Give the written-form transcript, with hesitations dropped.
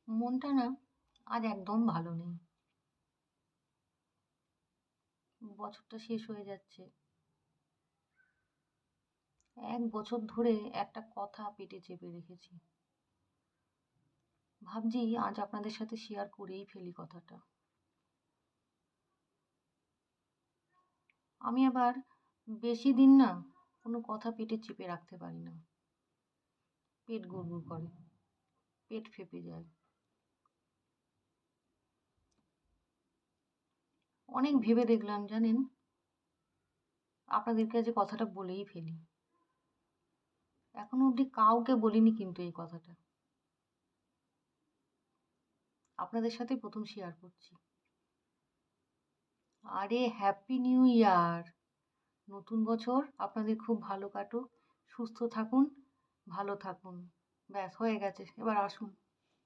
মনটা না আজ একদম ভালো নেই। বছরটা শেষ হয়ে যাচ্ছে। ১ বছর ধরে একটা কথা পেটে চেপে রেখেছি। ভাবছি আজ আপনাদের সাথে শেয়ার করেই ফেলি কথাটা। আমি আবার বেশি দিন না কোনো কথা পেটে চেপে রাখতে পারি না। পেট গুড়গুড় করে, পেট ফেঁপে যায়। অনেক ভেবে দেখলাম জানেন, আপনাদেরকে আজ কথাটা বলেই ফেলি। এখনো অবধি কাউকে বলিনি কিন্তু এই কথাটা। আপনাদের সাথে ১ম শেয়ার করছি। আরে হ্যাপি নিউ ইয়ার! নতুন বছর আপনাদের খুব ভালো কাটুক, সুস্থ থাকুন, ভালো থাকুন। ব্যাস হয়ে গেছে। এবার আসুন।